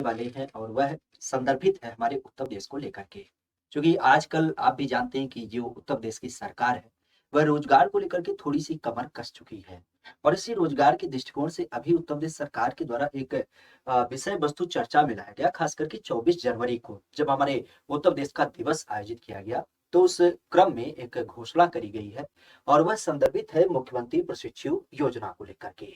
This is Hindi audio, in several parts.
वाले हैं और वह संदर्भित है हमारे उत्तर प्रदेश को लेकर के। क्योंकि आजकल आप भी जानते हैं कि जो उत्तर प्रदेश की सरकार है, वह रोजगार को लेकर के थोड़ी-सी कमर कस चुकी है। और इसी रोजगार के दृष्टिकोण से अभी उत्तर प्रदेश सरकार के द्वारा एक विषय वस्तु चर्चा में लाया गया, खास करके 24 जनवरी को जब हमारे उत्तर प्रदेश का दिवस आयोजित किया गया, तो उस क्रम में एक घोषणा करी गई है और वह संदर्भित है मुख्यमंत्री प्रशिक्षु योजना को लेकर के।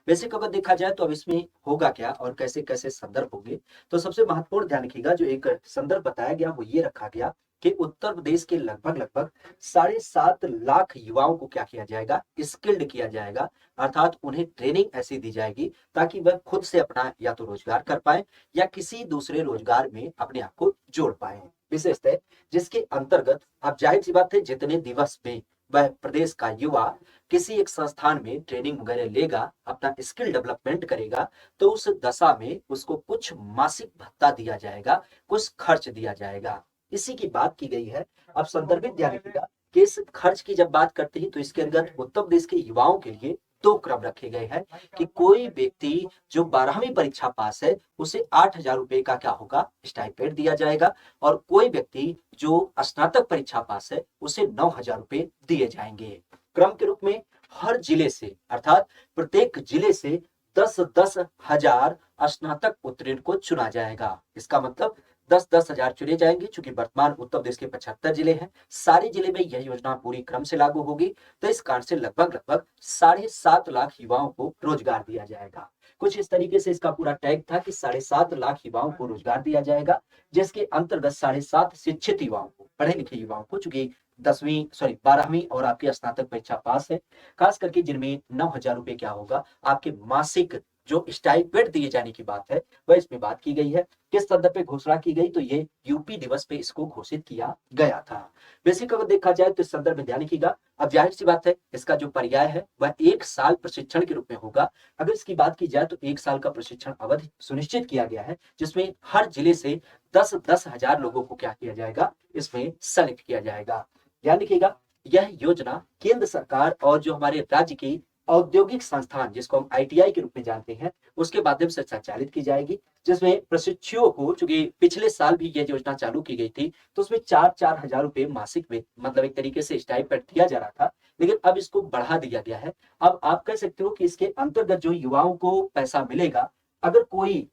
वैसे अगर देखा जाए तो अब इसमें होगा क्या और कैसे-कैसे संदर्भ होंगे, तो सबसे महत्वपूर्ण ध्यान रखिएगा जो एक संदर्भ बताया गया वो ये रखा गया कि उत्तर प्रदेश के लगभग-लगभग साढ़े 7 लाख युवाओं को क्या किया जाएगा, स्किल्ड किया जाएगा। अर्थात उन्हें ट्रेनिंग ऐसी दी जाएगी ताकि वह खुद से अपना या तो रोजगार कर पाएँ या किसी दूसरे रोजगार में अपने आप को जोड़ पाएँ। विशेषतः जिसके अंतर्गत अब ज़ाहिर-सी बात है जितने दिवस में वह प्रदेश का युवा किसी एक संस्थान में ट्रेनिंग वगैरह लेगा, अपना स्किल डेवलपमेंट करेगा, तो उस दशा में उसको कुछ मासिक भत्ता दिया जाएगा, कुछ खर्च दिया जाएगा। इसी की बात की गई है। अब संदर्भित ध्यान रखिएगा कि इस खर्च की जब बात करते हैं तो इसके अंतर्गत उत्तर प्रदेश के युवाओं के लिए 2 क्रम रखे गए हैं कि कोई व्यक्ति जो 12वीं परीक्षा पास है, उसे 8,000 रुपए का क्या होगा, स्टाइपेंड दिया जाएगा और कोई व्यक्ति जो स्नातक परीक्षा पास है, उसे 9,000 रुपए दिए जाएंगे। क्रम के रूप में हर जिले से अर्थात प्रत्येक जिले से 10-10 हजार स्नातक उत्तीर्ण को चुना जाएगा। इसका मतलब 10-10 हजार चुने जाएंगे। चूंकि वर्तमान उत्तर प्रदेश के 75 जिले हैं, सारे जिले में यह योजना पूरी क्रम से लागू होगी, तो इस कारण से लगभग साढ़े 7 लाख युवाओं को रोजगार दिया जाएगा। कुछ इस तरीके से इसका पूरा टैग था कि साढ़े 7 लाख युवाओं को रोजगार दिया जाएगा, जिसके अंतर्गत साढ़े 7 शिक्षित युवाओं को, पढ़े लिखे युवाओं को, चूंकि 12वीं और आपकी स्नातक परीक्षा पास है, खास करके जिनमें 9,000 रुपए क्या होगा, आपके मासिक जो स्टाइपेंड दिए जाने की बात है, वह इसमें बात की गई है। किस संदर्भ पे घोषणा की गई, तो ये यूपी दिवस पे इसको घोषित किया गया था। बेसिक अगर देखा जाए तो इस संदर्भ में ध्यान रखिएगा। अब जाहिर सी बात है इसका जो पर्याय है वह 1 साल प्रशिक्षण के रूप में होगा। अगर इसकी बात की जाए तो 1 साल का प्रशिक्षण अवधि सुनिश्चित किया गया है, जिसमें हर जिले से 10-10 हजार लोगों को क्या किया जाएगा, इसमें सेलेक्ट किया जाएगा। ध्यान रखिएगा, यह योजना केंद्र सरकार और जो हमारे राज्य की औद्योगिक संस्थान, जिसको हम आईटीआई के रूप में जानते हैं, उसके माध्यम से संचालित की जाएगी, जिसमें प्रशिक्षुओं को, चूंकि पिछले साल भी यह योजना चालू की गई थी, तो उसमें 4-4 हजार रुपए मासिक में मतलब एक तरीके से स्टाइपेंड दिया जा रहा था, लेकिन अब इसको बढ़ा दिया गया है। अब आप कह सकते हो कि इसके अंतर्गत जो युवाओं को पैसा मिलेगा, अगर कोई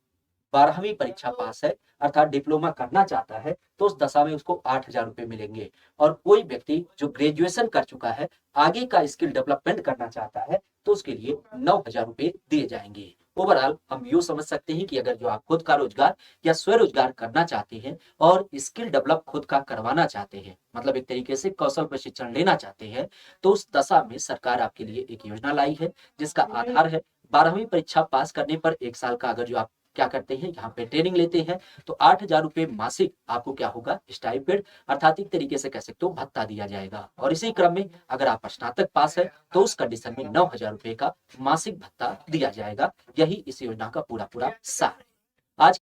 12वीं परीक्षा पास है अर्थात डिप्लोमा करना चाहता है, तो उस दशा में उसको 8,000 रुपए मिलेंगे। और कोई व्यक्ति जो ग्रेजुएशन कर चुका है, आगे का स्किल डेवलपमेंट करना चाहता है, तो उसके लिए 9,000 रुपए दिए जाएंगे। ओवरऑल हम यूँ समझ सकते हैं कि अगर जो आप खुद का रोजगार या स्वरोजगार करना चाहते हैं और स्किल डेवलप खुद का करवाना चाहते हैं, मतलब एक तरीके से कौशल प्रशिक्षण लेना चाहते हैं, तो उस दशा में सरकार आपके लिए एक योजना लाई है, जिसका आधार है 12वीं परीक्षा पास करने पर 1 साल का अगर जो आप क्या करते हैं, यहाँ पे ट्रेनिंग लेते हैं, तो 8,000 रुपए मासिक आपको क्या होगा, स्टाइपेंड अर्थात एक तरीके से कह सकते हो भत्ता दिया जाएगा। और इसी क्रम में अगर आप स्नातक पास है, तो उस कंडीशन में 9,000 रुपए का मासिक भत्ता दिया जाएगा। यही इस योजना का पूरा सार है। आज